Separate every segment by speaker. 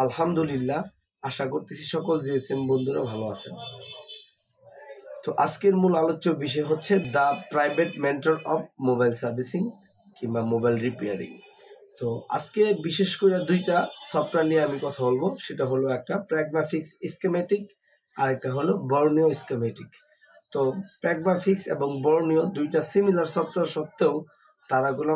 Speaker 1: আলহামদুলিল্লাহ, আশা করতেছি সকল জিএসএম বন্ধুরা ভালো আছেন। তো আজকের মূল আলোচ্য বিষয় হচ্ছে the private mentor of mobile servicing কিংবা মোবাইল রিপেয়ারিং। তো আজকে বিশেষ করে দুইটা সফটওয়্যার নিয়ে আমি কথা বলবো। সেটা হলো একটা প্র্যাগমাফিক্স স্কিমেটিক আর একটা হলো বর্নিও স্কিমেটিক। তো প্র্যাগমাফিক্স এবং বর্নিও দুইটা সিমিলার সফটওয়্যার সত্ত্বেও তারাগুলো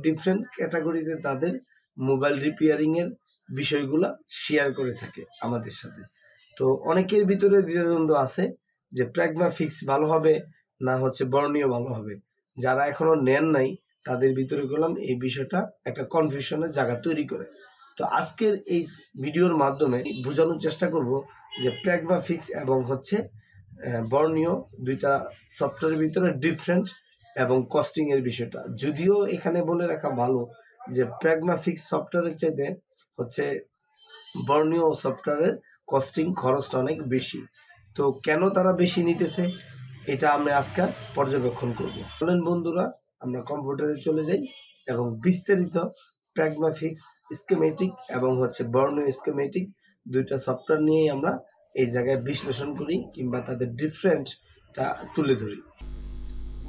Speaker 1: ডিফারেন্ট ক্যাটাগরিতে তাদের মোবাইল রিপেয়ারিংয়ের বিষয়গুলো শেয়ার করে থাকে আমাদের সাথে। তো অনেকের ভিতরে দ্বিধাদ্বন্দ্ব আছে যে প্র্যাগমাফিক্স ভালো হবে না হচ্ছে বর্নিও ভালো হবে। যারা এখনো নেন নাই তাদের ভিতরে গেলাম এই বিষয়টা একটা কনফিউশনের জায়গা তৈরি করে। তো আজকের এই ভিডিওর মাধ্যমে বোঝানোর চেষ্টা করব যে প্র্যাগমাফিক্স এবং হচ্ছে বর্নিও দুইটা সফটওয়্যারের ভিতরে ডিফারেন্ট এবং কস্টিংয়ের বিষয়টা। যদিও এখানে বলে রাখা ভালো যে প্র্যাগমাফিক্স সফটওয়্যারের চাইতে হচ্ছে বর্নিও সফটওয়্যারের কস্টিং খরচটা অনেক বেশি। তো কেন তারা বেশি নিতেছে এটা আমরা আজকে পর্যবেক্ষণ করব। বলেন বন্ধুরা, আমরা কম্পিউটারে চলে যাই এবং বিস্তারিত প্র্যাগমাফিক্স স্কিমেটিক এবং হচ্ছে বর্নিও স্কিমেটিক দুইটা সফটওয়্যার নিয়েই আমরা এই জায়গায় বিশ্লেষণ করি কিংবা তাদের ডিফারেন্টটা তুলে ধরি।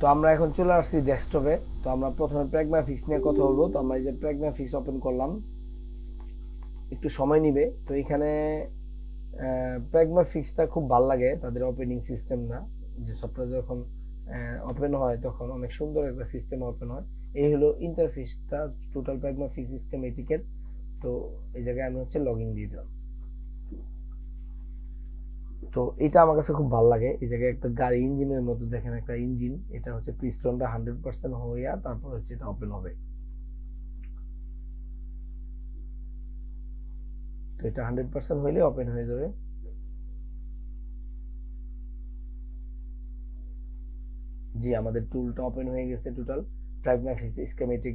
Speaker 1: তো আমরা এখন চলে আসছি ডেস্কটপে। তো আমরা প্রথমে প্র্যাগমাফিক্স নিয়ে কথা বলবো। তো আমরা এই যে প্র্যাগমাফিক্স ওপেন করলাম, একটু সময় নিবে। তো এখানে প্র্যাগমাফিক্সটা খুব ভালো লাগে, তাদের ওপেনিং সিস্টেম না, যে সফটওয়্যার যখন ওপেন হয় তখন অনেক সুন্দর একটা সিস্টেম ওপেন হয়। এই হলো ইন্টারফেসটা টোটাল প্র্যাগমাফিক্স স্কিমেটিকের। তো এই জায়গায় আমি হচ্ছে লগইন দিয়ে দিলাম। তো এটা আমার কাছে খুব ভালো লাগে। এই জায়গায় একটা গাড়ি ইঞ্জিনের মতো দেখেন, একটা ইঞ্জিন, এটা হচ্ছে পিস্টনটা 100% হইয়া তারপর হচ্ছে এটা ওপেন হবে। তো এটা 100% হইলে ওপেন হয়ে যাবে। জি, আমাদের টুলটা ওপেন হয়ে গেছে, টোটাল প্র্যাগমাফিক্স স্কিমেটিক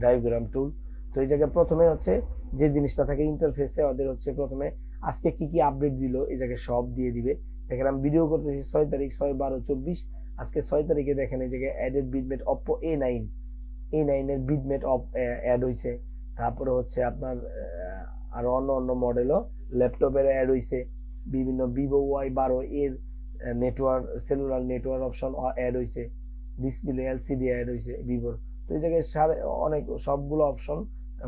Speaker 1: ডায়াগ্রাম টুল। তো এই জায়গায় প্রথমে হচ্ছে যে জিনিসটা থাকে ইন্টারফেসে, ওদের হচ্ছে প্রথমে আজকে কি কি আপডেট দিল এই জায়গায় সব দিয়ে দিবে। দেখেন আমি ভিডিও করতেছি 6 তারিখ 6/12/24। আজকে 6 তারিখে দেখেন এই জায়গায় অ্যাডেড বিটমেট অপ্পো A9 এর বিটমেট অ্যাড হয়েছে। তারপরে হচ্ছে আপনার আরো অন্য মডেলও ল্যাপটপের অ্যাড হয়েছে। বিভিন্ন ভিভো Y12 এর network cellular network option add হয়েছে। ডিসপ্লে এলসিডি অ্যাড হয়েছে ভিভোর। তো এই জায়গায় অনেক সবগুলো অপশন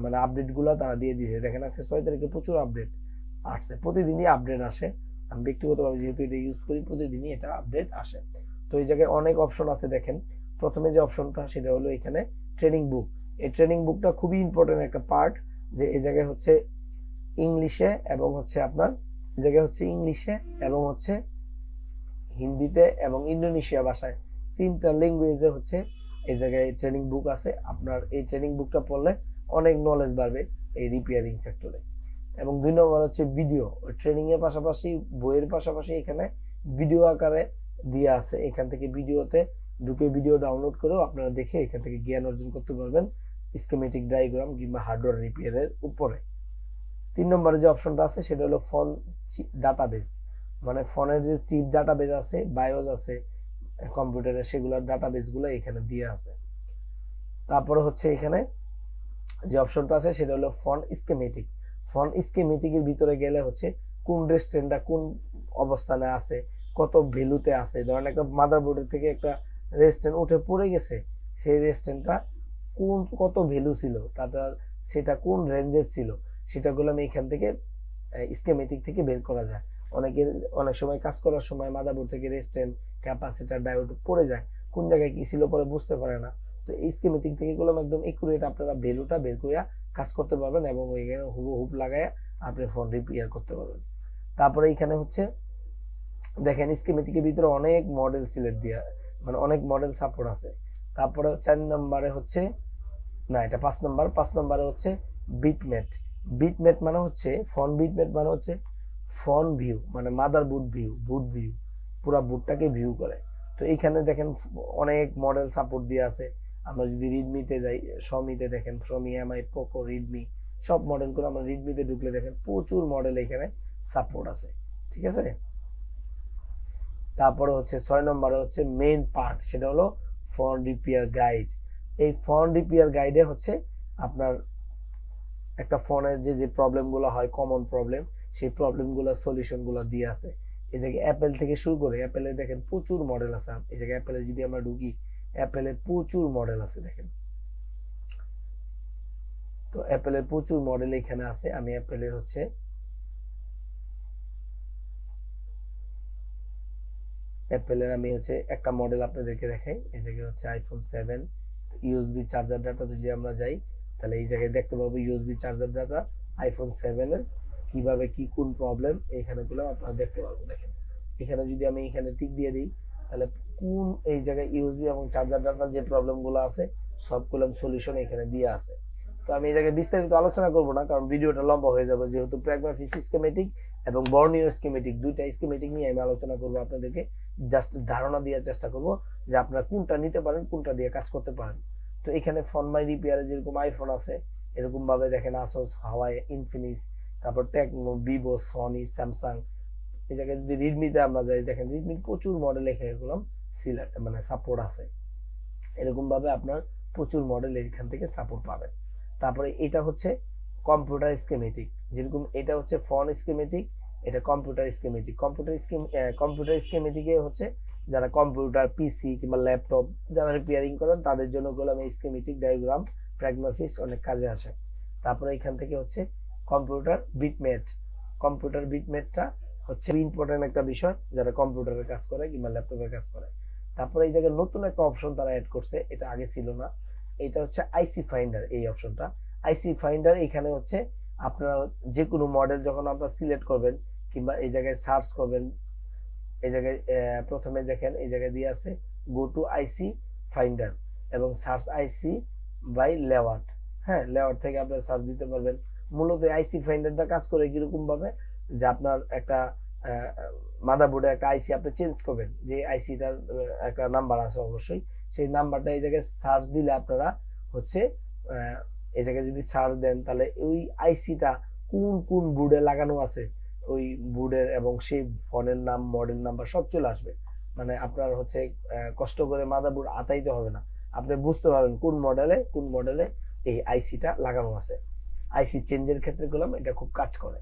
Speaker 1: মানে আপডেটগুলো তারা দিয়ে দিয়েছে। দেখেন আজকে 6 তারিখে প্রচুর আপডেট আসছে, প্রতিদিনই আপডেট আসে। আমি ব্যক্তিগতভাবে যেহেতু এটা ইউজ করি, প্রতিদিনই এটা আপডেট আসে। তো এই জায়গায় অনেক অপশন আছে। দেখেন প্রথমে যে অপশনটা সেটা হলো এখানে ট্রেনিং বুক। এই ট্রেনিং বুকটা খুবই ইম্পর্টেন্ট একটা পার্ট, যে এই জায়গায় হচ্ছে ইংলিশে এবং হচ্ছে আপনার এই জায়গায় হচ্ছে ইংলিশে এবং হচ্ছে হিন্দিতে এবং ইন্দোনেশিয়া ভাষায়, তিনটা ল্যাঙ্গুয়েজে হচ্ছে এই জায়গায় ট্রেনিং বুক আছে। আপনার এই ট্রেনিং বুকটা পড়লে অনেক নলেজ বাড়বে এই রিপেয়ারিং সেক্টরে। এবং 2 নম্বর হচ্ছে ভিডিও। ট্রেনিং এর পাশাপাশি বইয়ের পাশাপাশি এখানে ভিডিও আকারে দিয়ে আছে। এখান থেকে ভিডিওতে ঢুকে ভিডিও ডাউনলোড করেও আপনারা দেখে এখান থেকে জ্ঞান অর্জন করতে পারবেন স্কিমেটিক ডায়াগ্রাম কিংবা হার্ডওয়্যার রিপেয়ারের উপরে। 3 নম্বরে যে অপশনটা আছে সেটা হলো ফোন ডাটাবেস, মানে ফোনের যে চিপ ডাটাবেস আছে, বায়োস আছে কম্পিউটারে, সেগুলোর ডাটাবেসগুলো এখানে দিয়ে আছে। তারপরে হচ্ছে এখানে যে অপশনটা আছে সেটা হলো ফোন স্কিমেটিক। ফোন স্কিমেটিকের ভিতরে গেলে হচ্ছে কোন রেস্টেন্টটা কোন অবস্থানে আছে, কত ভ্যালুতে আছে। ধরেন একটা মাদারবোর্ডের থেকে একটা রেস্টেন্ট উঠে পড়ে গেছে, সেই রেস্টেন্টটা কত ভ্যালু ছিল, সেটা কোন রেঞ্জের ছিল, সেটাগুলো আমি এখান থেকে স্কিমেটিক থেকে বের করা যায়। অনেক সময় কাজ করার সময় মাদারবোর্ড থেকে রেস্টেন্ট, ক্যাপাসিটর, ডায়োড পড়ে যায়, কোন জায়গায় কি ছিল পরে বুঝতে পারে না। তো এই স্কিমেটিক থেকে গুলো একদম একুরেট আপনারা ভ্যালুটা বের করে কাজ করতে পারবেন এবং ওইখানে হুবহু লাগায় আপনি ফোন রিপেয়ার করতে পারবেন। তারপরে এখানে হচ্ছে দেখেন স্কিমেটিকের ভিতরে অনেক মডেল সিলেক্ট দিয়া, মানে অনেক মডেল সাপোর্ট আছে। তারপরে 4 নম্বরে হচ্ছে না, এটা 5 নম্বরে হচ্ছে বিটমেট মানে হচ্ছে ফোন বিটমেট মানে হচ্ছে ফোন ভিউ, মানে মাদারবোর্ড ভিউ, বুট ভিউ, পুরো বুটটাকে ভিউ করে। তো এইখানে দেখেন অনেক মডেল সাপোর্ট দিয়ে আছে। আমরা যদি রিডমিতে যাই, শমিতে দেখেন শমি, এমআই, পোকো, রিডমি সব মডেলগুলো আমরা রিডমিতে ঢুকলে দেখেন প্রচুর মডেল এখানে সাপোর্ট আছে, ঠিক আছে। তারপরে হচ্ছে 6 নম্বরে হচ্ছে মেইন পার্ট, সেটা হলো ফোন রিপেয়ার গাইড। এই ফোন রিপেয়ার গাইডে হচ্ছে আপনার একটা ফোনের যে প্রবলেমগুলো হয় কমন প্রবলেম, সেই প্রবলেমগুলোর সলিউশনগুলো দিয়ে আছে। এই জায়গায় অ্যাপেল থেকে শুরু করে অ্যাপেলের দেখেন প্রচুর মডেল আছে। এই জায়গায় অ্যাপেলে যদি আমরা ঢুকি, অ্যাপেলের প্রচুর মডেল আছে দেখেন। তো অ্যাপেলের প্রচুর মডেল এখানে আছে। আমি অ্যাপেলের হচ্ছে আমি হচ্ছে একটা মডেল আপনাদেরকে দেখাই। এই জায়গায় হচ্ছে আইফোন 7 ইউএসবি চার্জার ডাটা যদি আমরা যাই, তাহলে এই জায়গায় দেখতে পাবো ইউএসবি চার্জার ডাটা আইফোন 7 এর কিভাবে কি কোন প্রবলেম এইখানে গুলো আপনারা দেখতে পাবো। দেখেন এখানে যদি আমি এখানে টিক দিয়ে দিই, তাহলে কোন এই জায়গায় ইউএসবি এবং চার্জার ডাটা যে প্রবলেম গুলো আছে সবগুলো সলিউশন এখানে দিয়ে আছে। তো আমি এই জায়গায় বিস্তারিত আলোচনা করব না, কারণ ভিডিওটা লম্বা হয়ে যাবে, যেহেতু প্র্যাগম্যাটিক স্কিমেটিক এবং বর্নিও স্কিমেটিক দুইটা স্কিমেটিক নিয়ে আমি আলোচনা করব। আপনাদেরকে জাস্ট ধারণা দেওয়ার চেষ্টা করব যে আপনারা কোনটা নিতে পারেন, কোনটা দিয়ে কাজ করতে পারেন। তো এখানে ফোন মাই রিপেয়ারে যেরকম আইফোন আছে, এরকম ভাবে দেখেন আসুস, হাওয়াই, ইনফিনিক্স, তারপর টেকনো, ভিভো, সনি, স্যামসাং। এই জায়গায় যদি রিডমিতে আমরা যাই, দেখেন রিডমির প্রচুর মডেল এখানে সিলেক্ট মানে সাপোর্ট আছে। এরকম ভাবে আপনার প্রচুর মডেল এখান থেকে সাপোর্ট পাবেন। তারপরে এটা হচ্ছে কম্পিউটার স্কিমেটিক, যেরকম এটা হচ্ছে ফোন স্কিমেটিক, এটা কম্পিউটার স্কিমেটিক। কম্পিউটার স্কিমেটিকে হচ্ছে যারা কম্পিউটার, পিসি কিংবা ল্যাপটপ যারা রিপেয়ারিং করেন তাদের জন্য গোলাম এই স্কিমেটিক ডায়াগ্রাম প্র্যাগম্যাটিক্স অনেক কাজে আসে। তারপরে এখান থেকে হচ্ছে কম্পিউটার বিটমেট। কম্পিউটার বিটমেটটা হচ্ছে ইম্পর্টেন্ট একটা বিষয় যারা কম্পিউটারের কাজ করে কিংবা ল্যাপটপের কাজ করে। তারপরে এই জায়গায় নতুন একটা অপশন তারা অ্যাড করছে, এটা আগে ছিল না। এটা হচ্ছে আইসি ফাইন্ডার। এই অপশনটা আইসি ফাইন্ডার, এখানে হচ্ছে আপনারা যে কোনো মডেল যখন আপনারা সিলেক্ট করবেন কিংবা এই জায়গায় সার্চ করবেন, এই জায়গায় প্রথমে দেখেন এই জায়গায় দিয়ে আছে গো টু আইসি ফাইন্ডার এবং সার্চ আইসি বাই লেআউট। হ্যাঁ, লেআউট থেকে আপনারা সার্চ দিতে পারবেন। মূলত আইসি ফাইন্ডারটা কাজ করে কিরকম ভাবে, যে আপনার একটা মাদারবোর্ডে একটা আইসি আপনি চেঞ্জ করবেন, যে আইসিটার একটা নাম্বার আছে অবশ্যই, সেই নাম্বারটা এই জায়গায় সার্চ দিলে আপনারা হচ্ছে এই জায়গায় যদি সার্চ দেন, তাহলে ওই আইসিটা কোন কোন বোর্ডে লাগানো আছে ওই বোর্ডের এবং সেই ফোনের নাম, মডেল নাম্বার সব চলে আসবে। মানে আপনার হচ্ছে কষ্ট করে মাদারবোর্ড আতাইতে হবে না, আপনি বুঝতে পারবেন কোন মডেলে এই আইসিটা লাগানো আছে। আইসি চেঞ্জের ক্ষেত্রে গেলাম এটা খুব কাজ করে।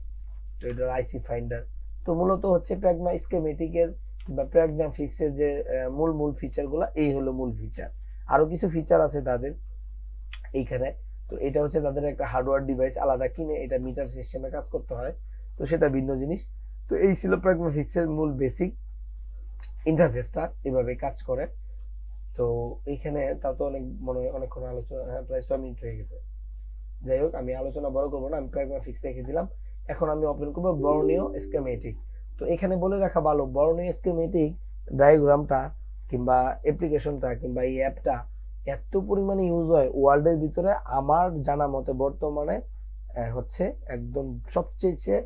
Speaker 1: তো এটা আইসি ফাইন্ডার। তো মূলত হচ্ছে প্র্যাগমা স্কিমেটিকের বা প্র্যাগম্যাটিক্সের যে মূল ফিচারগুলো, এই হলো মূল ফিচার। আরো কিছু ফিচার আছে তাদের এইখানে। তো এটা হচ্ছে তাদের একটা হার্ডওয়্যার ডিভাইস আলাদা কিনে এটা মিটার সিস্টেমে কাজ করতে হয়, তো সেটা ভিন্ন জিনিস। তো এই ছিল প্র্যাগম্যাটিক্সের মূল বেসিক ইন্টারফেসটা, এভাবে কাজ করে। তো এইখানে তাও তো মনে হয় অনেকক্ষণ আলোচনা, প্রায় 6 মিনিট হয়ে গেছে। যাই হোক, আমি আলোচনা বড় করবো না, আমি প্র্যাগম্যাটিক্স রেখে দিলাম। এখন আমি ওপেন করবো বর্নিও স্কিমেটিক। তো এখানে বলে রাখা ভালো, বর্নিও স্কিমেটিক ডায়াগ্রামটা কিংবা অ্যাপ্লিকেশনটা কিংবা এই অ্যাপটা এত পরিমাণে ইউজ হয় ওয়ার্ল্ডের ভিতরে, আমার জানা মতে বর্তমানে হচ্ছে একদম সবচেয়ে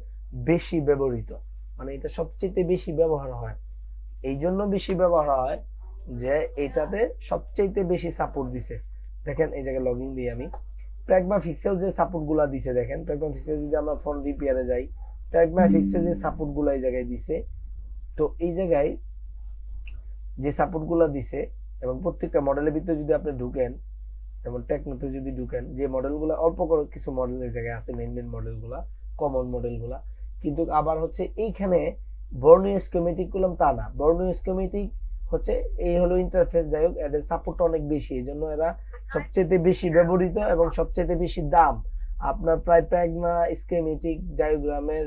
Speaker 1: বেশি ব্যবহৃত, মানে এটা সবচেয়ে বেশি ব্যবহার হয়। এই জন্য বেশি ব্যবহার হয় যে এটাতে সবচেয়ে বেশি সাপোর্ট দিছে। দেখেন এই জায়গায় লগ ইন দিই আমি, প্র্যাগম্যাটিক্সেও যে সাপোর্ট গুলা দিছে দেখেন, প্র্যাগম্যাটিক্সে যদি আমরা ফোন রিপেয়ারে যাই, প্র্যাগম্যাটিক্সে যে সাপোর্ট গুলা এই জায়গায় দিছে, তো এই জায়গায় যে সাপোর্ট গুলা দিছে এবং প্রত্যেকটা মডেলের ভিতরে যদি আপনি ঢুকেন, যেমন টেকনোতে যদি ঢুকেন, যে মডেলগুলো অল্প করে কিছু মডেল এই জায়গায় আছে, মেন মডেলগুলা, কমন মডেলগুলা, কিন্তু আবার হচ্ছে এইখানে বর্নিও স্কিমেটিক গুলো তা না। বর্নিও স্কিমেটিক হচ্ছে এই হলো ইন্টারফেস। যাই হোক, এদের সাপোর্ট অনেক বেশি, এই জন্য এরা সবচেয়ে বেশি ব্যবহৃত এবং সবচেয়ে বেশি দাম। আপনার প্রায় প্র্যাগমা স্কিমেটিক ডায়াগ্রামের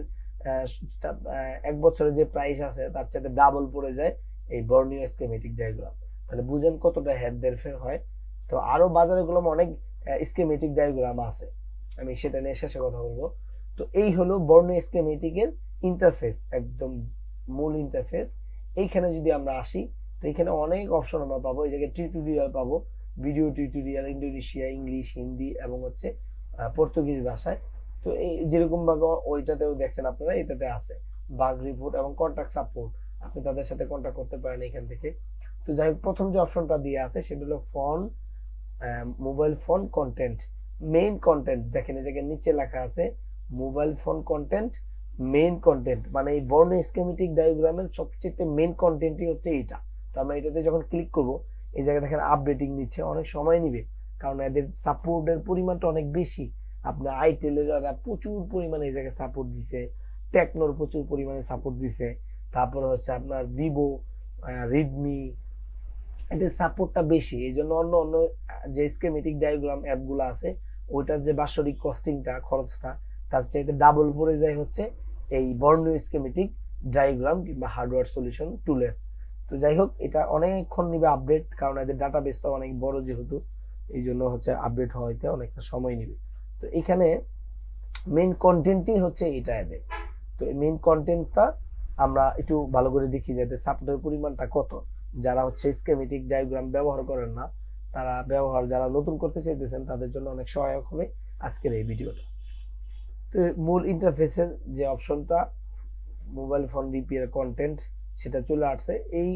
Speaker 1: 1 বছরের যে প্রাইস আছে তার চাইতে ডাবল পড়ে যায় এই বর্নিও স্কিমেটিক ডায়াগ্রাম। তাহলে বুঝেন কতটা হেরফের হয়। তো আরো বাজারে গুলো অনেক স্কিমেটিক ডায়াগ্রাম আছে, আমি সেটা নিয়ে শেষে কথা বলবো। তো এই হলো বর্নিও স্কিমেটিকের ইন্টারফেস, একদম মূল ইন্টারফেস। এইখানে যদি আমরা আসি, তো এখানে অনেক অপশন আমরা পাবো। এই জায়গায় টিউটোরিয়াল পাবো, video tutorial, Indonesia, English, Hindi এবং হচ্ছে পর্তুগিজ ভাষায়। তো এই যেরকম ভাবে ওইটাতেও দেখছেন আপনারা, এটাতে আছে বাগ রিপোর্ট এবং কন্টাক্ট সাপোর্ট, আপনি তাদের সাথে কন্টাক্ট করতে পারেন এখান থেকে। তো যাই হোক, প্রথম যে অপশনটা দিয়ে আছে সেটা হলো phone, mobile phone content, main content. দেখেন এই জায়গায় নিচে লেখা আছে mobile phone content, main content, মানে এই বর্নিও স্কিমেটিক ডায়াগ্রামের সবচেয়ে মেইন কন্টেন্টই হচ্ছে এটা। তো আমরা এটাতে যখন ক্লিক করব, এই জায়গায় দেখেন আপডেটিং নিচ্ছে, অনেক সময় নিবে কারণ এদের সাপোর্টের পরিমাণটা অনেক বেশি। আপনার আইটেলের প্রচুর পরিমাণে এই জায়গায় সাপোর্ট দিছে, টেকনোর প্রচুর পরিমাণে সাপোর্ট দিছে, তারপরে হচ্ছে আপনার ভিভো, রেডমি, এদের সাপোর্টটা বেশি। এই জন্য অন্য অন্য যে স্কেমেটিক ডায়াগ্রাম অ্যাপগুলো আছে ওইটার যে বাৎসরিক কস্টিংটা, খরচটা তার চাইতে ডাবল পড়ে যায় হচ্ছে এই বর্ণীয় স্কেমেটিক ডায়াগ্রাম কিংবা হার্ডওয়্যার সলিউশন টুলের। তো যাই হোক, এটা অনেকক্ষণ নিবে আপডেট, কারণ এদের ডাটাবেসটা অনেক বড় যেহেতু, এই জন্য হচ্ছে আপডেট হইতে অনেকটা সময় নেবে। তো এখানে মেইন কন্টেন্টই হচ্ছে এটা এদের। তো মেইন কন্টেন্টটা আমরা একটু ভালো করে দেখি যে এদের সাপোর্টের পরিমাণটা কত। যারা হচ্ছে স্কেমেটিক ডায়াগ্রাম ব্যবহার করেন না, তারা যারা নতুন করতে চাইতেছেন তাদের জন্য অনেক সহায়ক হবে আজকের এই ভিডিওটা। তো মূল ইন্টারফেসের যে অপশনটা মোবাইল ফোন রিপেয়ার কন্টেন্ট সেটা চলে আসছে। এই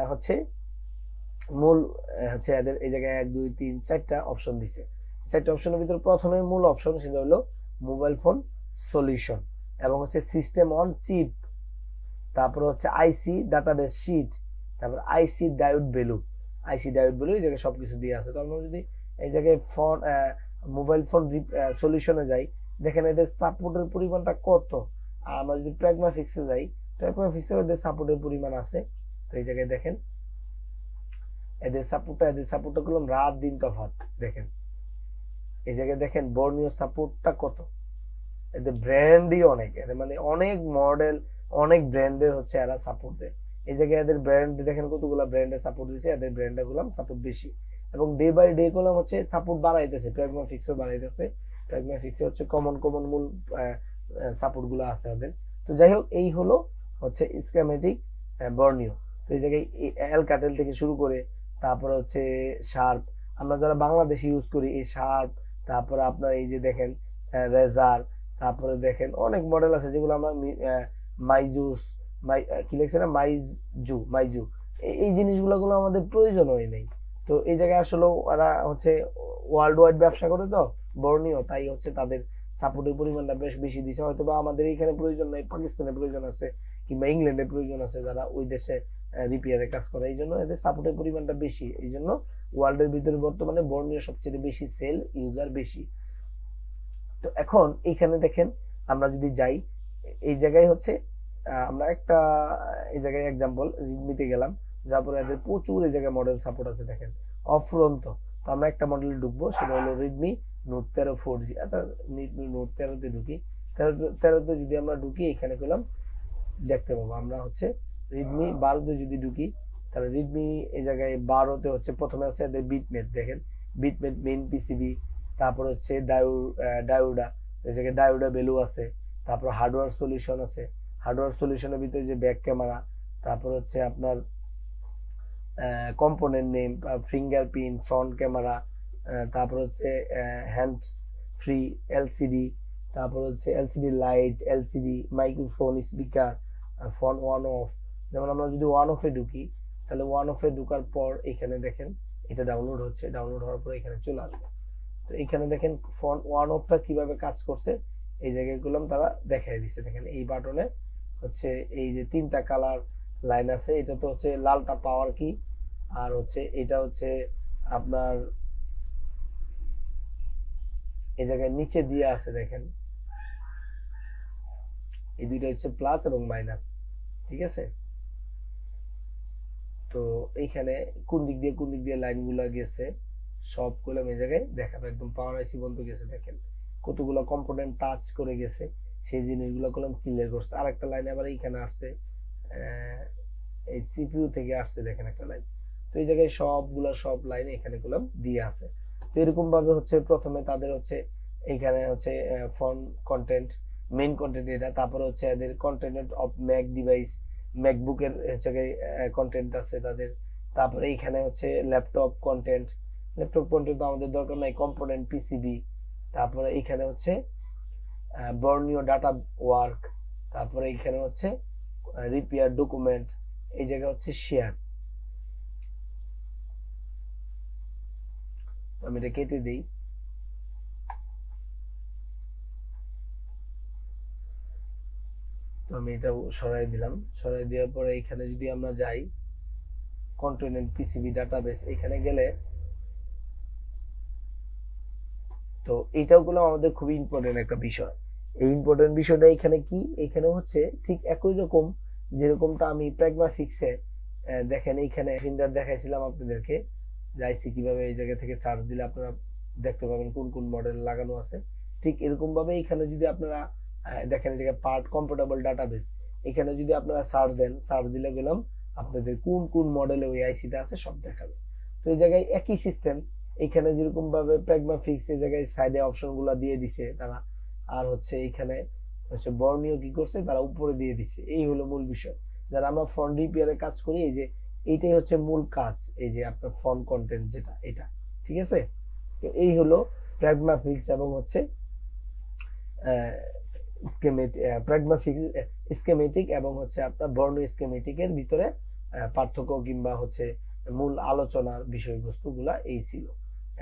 Speaker 1: হচ্ছে মূল হচ্ছে এদের এই জায়গায় 1 2 3 4টা অপশন দিছে। 4টা অপশনের ভিতরে প্রথমে মূল অপশন সেটা হলো মোবাইল ফোন সলিউশন, এবং হচ্ছে সিস্টেম অন চিপ, তারপর হচ্ছে আইসি ডাটাবেস শিট, তারপর আইসি ডায়োড ভ্যালু। আইসি ডায়োড ভ্যালু এই জায়গায় সবকিছু দিয়ে আছে। তো আমরা যদি এই জায়গায় ফোন মোবাইল ফোন সলিউশনে যাই, দেখেন এদের সাপোর্টের পরিমাণটা কত। আর আমরা যদি প্র্যাগমাফিক্সে যাই, প্র্যাগমাফিক্সে এদের সাপোর্টের পরিমাণ আছে। তো এই জায়গায় দেখেন এদের সাপোর্টটা করলাম রাত দিন তফাৎ। দেখেন এই জায়গায় দেখেন বর্ণীয় সাপোর্টটা কত। এদের ব্র্যান্ডই অনেক, এদের মানে অনেক মডেল, অনেক ব্র্যান্ডের হচ্ছে এরা সাপোর্ট দেয়। এই জায়গায় এদের ব্র্যান্ড দেখেন কতগুলো ব্র্যান্ডের সাপোর্ট দিচ্ছে, এদের ব্র্যান্ডে গুলাম সাপোর্ট বেশি, এবং ডে বাই ডে গুলাম হচ্ছে সাপোর্ট বাড়াইতেছে। প্র্যাগমাফিক্সও বাড়াইতেছে, প্র্যাগমাফিক্সে হচ্ছে কমন মূল সাপোর্ট গুলো আছে ওদের। তো যাই হোক, এই হলো হচ্ছে স্কেমেটিক বর্ণীয়। তো এই জায়গায় অ্যালকাটেল থেকে শুরু করে তারপরে হচ্ছে শার্প, আমরা যারা বাংলাদেশে ইউজ করি এই শার্প, তারপরে আপনার এই যে দেখেন রেজার, তারপরে দেখেন অনেক মডেল আছে যেগুলো আমরা মাইজুস, কি লিখছে না, মাইজু, এই জিনিসগুলো আমাদের প্রয়োজন হয় নাই। তো এই জায়গায় আসলে ওরা হচ্ছে ওয়ার্ল্ড ওয়াইড ব্যবসা করে তো বর্ণীয়, তাই হচ্ছে তাদের সাপোর্টের পরিমাণটা বেশ বেশি দিচ্ছে। হয়তো বা আমাদের এখানে প্রয়োজন নাই, পাকিস্তানের প্রয়োজন আছে কিংবা ইংল্যান্ডের প্রয়োজন আছে যারা ওই দেশে রিপেয়ারের কাজ করে, এই জন্য এদের সাপোর্টের পরিমাণটা বেশি। এই জন্য ওয়ার্ল্ডের ভিতরে বর্তমানে বর্ণীয় সবচেয়ে বেশি সেল, ইউজার বেশি। তো এখন এইখানে দেখেন আমরা যদি যাই, এই জায়গায় হচ্ছে আমরা একটা এই জায়গায় এক্সাম্পল রিডমিতে গেলাম, যার পরে এদের প্রচুর এই জায়গায় মডেল সাপোর্ট আছে দেখেন অফুরন্ত। তো আমরা একটা মডেলে ঢুকবো, সেটা হলো রেডমি নোট 13 4G। আচ্ছা রেডমি নোট 13তে ঢুকি, 13তে যদি আমরা ঢুকি এখানে পেলাম দেখতে পাবো আমরা হচ্ছে রেডমি 12তে যদি ঢুকি, তাহলে রেডমি এই জায়গায় 12তে হচ্ছে প্রথমে আছে এদের বিটমেট। দেখেন বিটমেট মেইন পিসিবি, তারপর হচ্ছে ডায়োডা, এই জায়গায় ডায়োডা ভ্যালু আছে, তারপর হার্ডওয়্যার সলিউশন আছে। হার্ডওয়্যার সলিউশনের ভিতরে যে ব্যাক ক্যামেরা, তারপর হচ্ছে আপনার component name, fingerprint, front camera, তারপর হচ্ছে হ্যান্ডস ফ্রি এলসিডি, তারপর হচ্ছে LCD light, LCD microphone, speaker, phone one of. যেমন আমরা যদি ওয়ান অফে ঢুকি, তাহলে ওয়ান অফে ঢুকার পর এখানে দেখেন এটা ডাউনলোড হচ্ছে, ডাউনলোড হওয়ার পর এখানে চলে আসবে। তো এখানে দেখেন ফোন ওয়ান অফটা কিভাবে কাজ করছে, এই জায়গায় গুলো তারা দেখাই দিচ্ছে। দেখেন এই বাটনে হচ্ছে এই যে 3টা কালার লাইন আছে, এটা তো হচ্ছে লালটা পাওয়ার কি, আর হচ্ছে এটা হচ্ছে আপনার এই জায়গায় নিচে দিয়ে আছে দেখেন এই দুইটা হচ্ছে প্লাস এবং মাইনাস, ঠিক আছে। তো এইখানে কোন দিক দিয়ে লাইন গুলা গেছে সব গুলো এই জায়গায় দেখাবে, একদম পাওয়ার আইসি বন্ধ গেছে। দেখেন কতগুলো কম্পোনেন্ট টাচ করে গেছে, সেই জিনিসগুলো কলম ক্লিয়ার করছে। আর একটা লাইন আবার এইখানে আসছে, এই সিপিইউ থেকে আসছে দেখেন একটা লাইন। তো এই জায়গায় সব লাইন এখানে কলম দিয়ে আছে। তো এরকম ভাবে হচ্ছে প্রথমে তাদের হচ্ছে এইখানে হচ্ছে ফোন কন্টেন্ট, মেইন কন্টেন্ট এটা, তারপরে হচ্ছে এদের কন্টেন্ট অফ ম্যাক ডিভাইস, ম্যাকবুকের হচ্ছে কন্টেন্ট আছে তাদের। তারপরে এইখানে হচ্ছে ল্যাপটপ কন্টেন্ট আমাদের দরকার নাই, কম্পোনেন্ট পিসিবি। তারপরে এইখানে হচ্ছে বর্ণীয় ডাটা ওয়ার্ক, তারপরে এইখানে হচ্ছে রিপেয়ার ডকুমেন্ট, এই জায়গা হচ্ছে শেয়ার। আমি এটা কেটে দিই। তো আমি এটা সরাই দিলাম, সরাই দেওয়ার পরে এখানে যদি আমরা যাই কন্টেন্ট পিসিবি ডাটাবেস, এখানে গেলে তো এটাও গুলো আমাদের খুবই ইম্পর্টেন্ট একটা বিষয়। এই ইম্পর্টেন্ট বিষয়টা এখানে কি, এখানে হচ্ছে ঠিক একই রকম যেরকমটা আমি প্র্যাগমা ফিক্সে দেখেন এইখানে ফিন্ডার দেখাইছিলাম আপনাদেরকে, যাইছি কিভাবে এই জায়গা থেকে সার্চ দিলে আপনারা দেখতে পাবেন কোন কোন মডেল লাগানো আছে। ঠিক এরকম ভাবে এখানে যদি আপনারা দেখেন এই জায়গায় পার্ট কম্পাটেবল ডাটাবেস, এখানে যদি আপনারা সার্চ দেন, সার্চ দিলে গেলাম আপনাদের কোন কোন মডেলে ওই আইসিটা আছে সব দেখাবে। তো এই জায়গায় একই সিস্টেম, এখানে যেরকম ভাবে প্র্যাগমা ফিক্স এই জায়গায় সাইডে অপশন গুলা দিয়ে দিছে তারা, আর হচ্ছে এখানে হচ্ছে বর্ণীয় কি করছে তারা উপরে দিয়ে দিছে। এই হলো মূল বিষয়। যারা আমরা ফন্ট রিপেয়ারে কাজ করি, এই যে এইটাই হচ্ছে মূল কাজ, এই যে আপনার ফন্ট কন্টেন্ট যেটা এটা, ঠিক আছে। তো এই হলো প্র্যাগমা ফিক্স এবং হচ্ছে প্র্যাগমা ফিক্স স্কেমেটিক এবং হচ্ছে আপনার বর্ণীয় স্কেমেটিকের ভিতরে পার্থক্য কিংবা হচ্ছে মূল আলোচনার বিষয়বস্তুগুলা এই ছিল।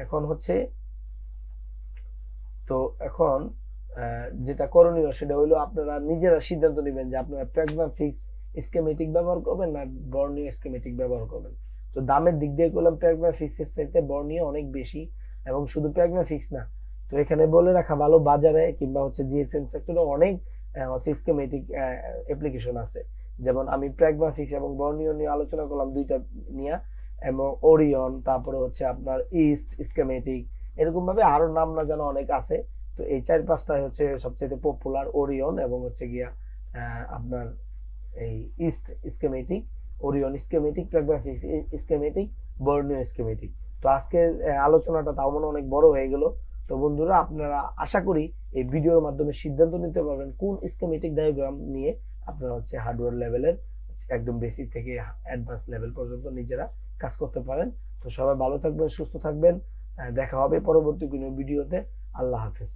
Speaker 1: এখন হচ্ছে তো এখন যেটা করণীয় সেটা হলো আপনারা নিজেরা সিদ্ধান্ত নেবেন যে আপনারা প্র্যাগমা ফিক্স স্কেমেটিক ব্যবহার করবেন না বর্ণীয় স্কেমেটিক ব্যবহার করবেন। তো দামের দিক দিয়ে করলাম প্র্যাগমা ফিক্সের চাইতে বর্ণীয় অনেক বেশি, এবং শুধু প্র্যাগমা ফিক্স না, তো এখানে বলে রাখা ভালো বাজারে কিংবা হচ্ছে জিএসএম সেক্টরে অনেক হচ্ছে স্কেমেটিক অ্যাপ্লিকেশন আছে। যেমন আমি প্র্যাগমা ফিক্স এবং বর্ণীয় নিয়ে আলোচনা করলাম দুইটা নিয়ে, এবং ওরিয়ন, তারপরে হচ্ছে আপনার ইস্ট স্কেমেটিক, এরকম ভাবে আরো নাম না জানা অনেক আছে। তো এই 4-5টাই হচ্ছে সবচেয়ে পপুলার, ওরিয়ন এবং হচ্ছে গিয়া আপনার এই east schematic, Orion schematic, pragma fix schematic, বর্ণীয় স্কেমেটিক। তো আজকের আলোচনাটা তাও মনে অনেক বড় হয়ে গেল। তো বন্ধুরা আপনারা আশা করি এই ভিডিওর মাধ্যমে সিদ্ধান্ত নিতে পারবেন কোন স্কেমেটিক ডায়াগ্রাম নিয়ে আপনারা হচ্ছে হার্ডওয়্যার লেভেলের একদম বেসিক থেকে অ্যাডভান্স লেভেল পর্যন্ত নিজেরা কাজ করতে পারেন। তো সবাই ভালো থাকবেন, সুস্থ থাকবেন, দেখা হবে পরবর্তী কোনো ভিডিওতে। আল্লাহ হাফেজ।